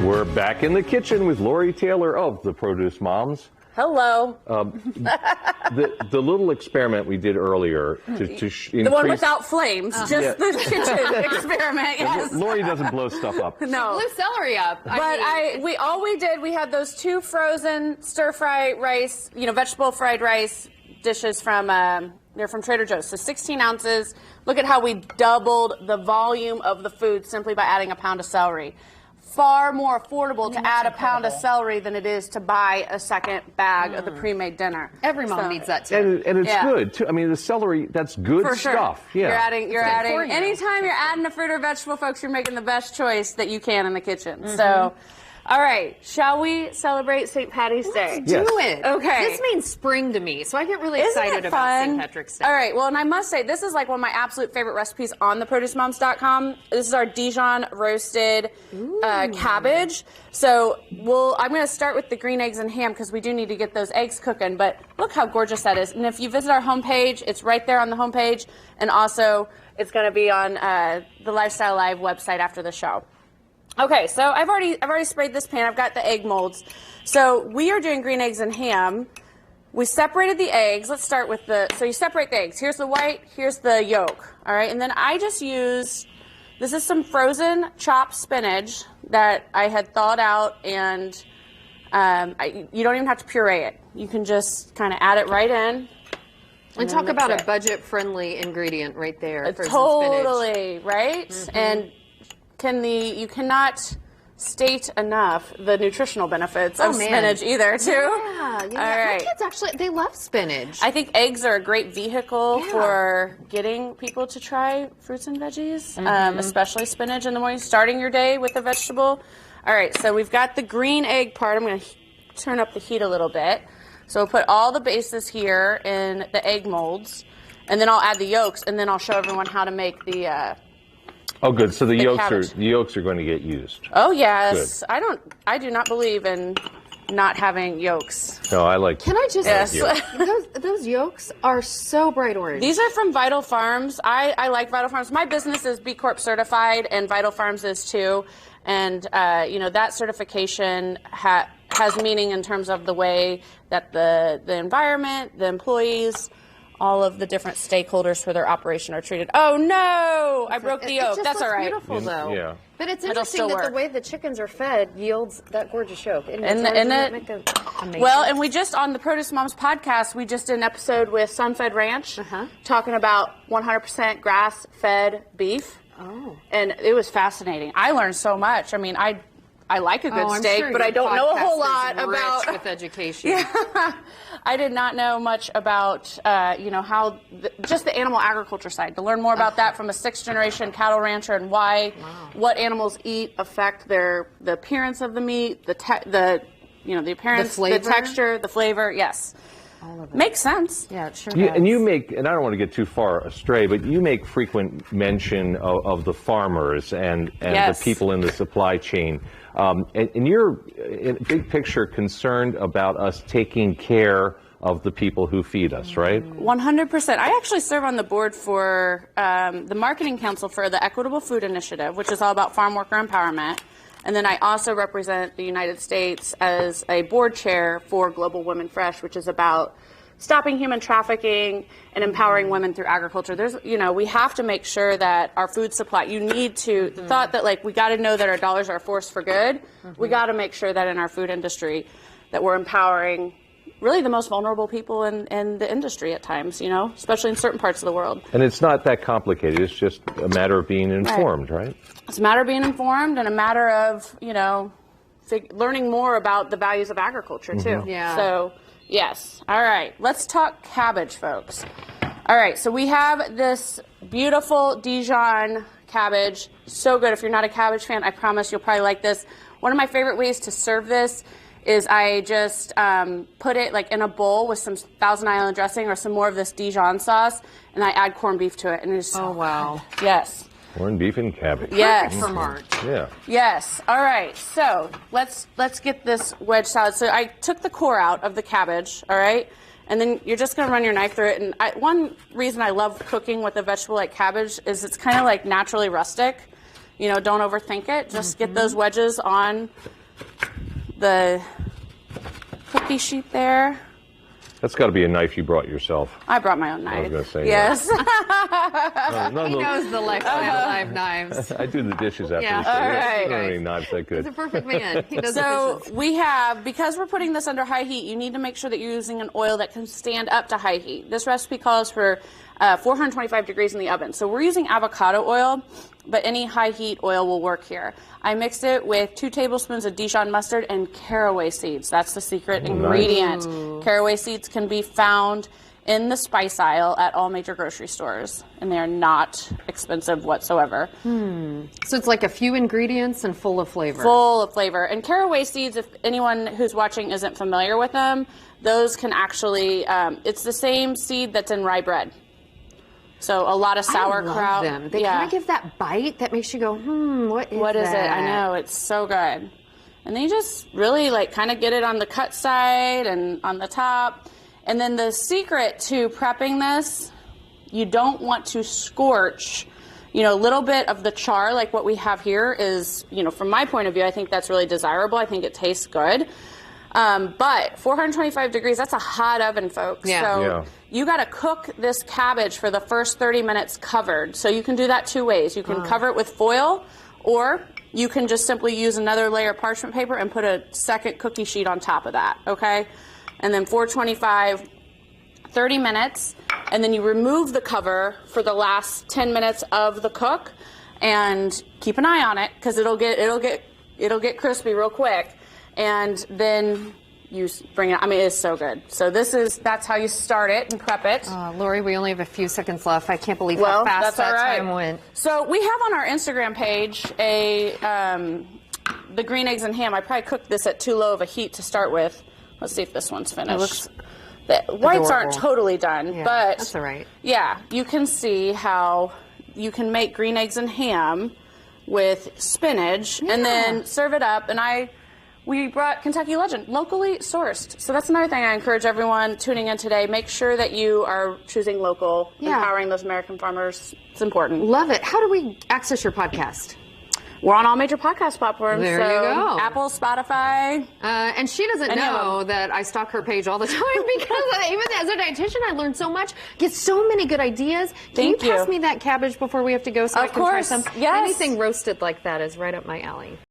We're back in the kitchen with Lori Taylor of the Produce Moms. Hello. The little experiment we did earlier to increase... The one without flames, just the kitchen experiment, yes. Lori doesn't blow stuff up. No. Blew celery up. We had those 2 frozen stir-fry rice, vegetable fried rice dishes from, they're from Trader Joe's. So 16 ounces. Look at how we doubled the volume of the food simply by adding a pound of celery. Far more affordable to add a pound of celery than it is to buy a second bag of the pre-made dinner. Every mom needs that too. And it's good too. I mean, the celery, that's good For stuff. Sure. Yeah. You're adding anytime you're adding a fruit or vegetable, folks, you're making the best choice that you can in the kitchen. So, all right, shall we celebrate St. Patty's Day? Let's do it. Okay. This means spring to me, so I get really Isn't excited it about fun? St. Patrick's Day. All right, well, and I must say, this is like one of my absolute favorite recipes on theproducemoms.com. This is our Dijon roasted cabbage. So I'm going to start with the green eggs and ham because we do need to get those eggs cooking. But look how gorgeous that is. And if you visit our homepage, it's right there on the homepage. And also, it's going to be on the Lifestyle Live website after the show. Okay, so I've already sprayed this pan. I've got the egg molds. So we are doing green eggs and ham. We separated the eggs. Let's start with so you separate the eggs. Here's the white, here's the yolk. All right, and then I just use, this is some frozen chopped spinach that I had thawed out, and you don't even have to puree it. You can just kind of add it right in. And talk about a budget-friendly ingredient right there. Totally, right? And you cannot state enough the nutritional benefits of spinach either, too. Yeah. All right. My kids actually, they love spinach. I think eggs are a great vehicle for getting people to try fruits and veggies, especially spinach in the morning, starting your day with a vegetable. All right, so we've got the green egg part. I'm going to turn up the heat a little bit. So we'll put all the bases here in the egg molds, and then I'll add the yolks, and then I'll show everyone how to make the Oh, good. So the cabbage. yolks are going to get used. Oh, yes. Good. I do not believe in not having yolks. No, I like. Can I just? Yes. Those yolks are so bright orange. These are from Vital Farms. I like Vital Farms. My business is B Corp certified, and Vital Farms is too. And that certification has meaning in terms of the way that the environment, the employees, all of the different stakeholders for their operation are treated. Oh no! I broke the yolk. That's all right. Beautiful though. Yeah. But it's interesting that the way the chickens are fed yields that gorgeous yolk. Amazing. Well, and we just on the Produce Moms podcast, we just did an episode with Sunfed Ranch talking about 100% grass-fed beef. Oh. And it was fascinating. I learned so much. I mean, I like a good steak, sure but I don't know a whole lot about with education. Yeah. I did not know much about how just the animal agriculture side. To learn more about that from a 6th-generation cattle rancher and why what animals eat affect the appearance of the meat, the appearance, the flavor? The texture, the flavor. Yes. All of it. Makes sense. Yeah, it sure does. And you make, and I don't want to get too far astray, but you make frequent mention of the farmers and the people in the supply chain. And you're, in big picture, concerned about us taking care of the people who feed us, right? 100%. I actually serve on the board for the Marketing Council for the Equitable Food Initiative, which is all about farm worker empowerment. And then I also represent the United States as a board chair for Global Women Fresh, which is about stopping human trafficking and empowering women through agriculture. We have to make sure that our food supply, the thought that we got to know that our dollars are a force for good. We got to make sure that in our food industry that we're empowering really the most vulnerable people in the industry at times, especially in certain parts of the world. And it's not that complicated. It's just a matter of being informed, right? It's a matter of being informed and a matter of, learning more about the values of agriculture, too. Yeah. So, yes. All right. Let's talk cabbage, folks. All right. So we have this beautiful Dijon cabbage. So good. If you're not a cabbage fan, I promise you'll probably like this. One of my favorite ways to serve this is I just put it in a bowl with some Thousand Island dressing or some more of this Dijon sauce, and I add corned beef to it. And it's wow. Yes. Corned beef and cabbage. Yes. Perfect for March. Yeah. Yes. All right. So let's get this wedge salad. So I took the core out of the cabbage. All right. And then you're just going to run your knife through it. And one reason I love cooking with a vegetable like cabbage is it's kind of naturally rustic. You know, don't overthink it. Just get those wedges on the cookie sheet there. That's got to be a knife you brought yourself. I brought my own knife. I was going to say. Yes. He knows the lifestyle of knives. I do the dishes after the show. All right. I don't have any knives that good. He's a perfect man. He does the So dishes. we have, because we're putting this under high heat, you need to make sure that you're using an oil that can stand up to high heat. This recipe calls for 425 degrees in the oven. So we're using avocado oil, but any high heat oil will work here. I mixed it with 2 tablespoons of Dijon mustard and caraway seeds. That's the secret ingredient. Nice. Caraway seeds can be found in the spice aisle at all major grocery stores, and they are not expensive whatsoever. So it's like a few ingredients and full of flavor. Full of flavor. And caraway seeds, if anyone who's watching isn't familiar with them, those can actually, it's the same seed that's in rye bread. So a lot of sauerkraut. I love them. They kind of give that bite that makes you go, what is it? I know, it's so good. And then you just really like kind of get it on the cut side and on the top. And then the secret to prepping this, you don't want to scorch, you know, a little bit of the char like what we have here is, you know, from my point of view, I think that's really desirable. I think it tastes good. But 425 degrees, that's a hot oven, folks. Yeah. So you got to cook this cabbage for the first 30 minutes covered. So you can do that 2 ways. You can cover it with foil, or you can just simply use another layer of parchment paper and put a second cookie sheet on top of that, okay? And then 425, 30 minutes, and then you remove the cover for the last 10 minutes of the cook, and keep an eye on it because it'll get crispy real quick. And then you bring it. I mean, it's so good. So that's how you start it and prep it. Lori, we only have a few seconds left. I can't believe how fast that time went. So we have on our Instagram page the green eggs and ham. I probably cooked this at too low of a heat to start with. Let's see if this one's finished. It looks the whites aren't adorable. totally done, Yeah, but that's all right. Yeah, you can see how you can make green eggs and ham with spinach and then serve it up. And we brought Kentucky Legend, locally sourced. So that's another thing I encourage everyone tuning in today. Make sure that you are choosing local, empowering those American farmers. It's important. Love it. How do we access your podcast? We're on all major podcast platforms. There so you go. Apple, Spotify. And she doesn't know that I stalk her page all the time because even as a dietitian, I learned so much, get so many good ideas. Can you pass me that cabbage before we have to go so I can try some? Yes. Anything roasted like that is right up my alley.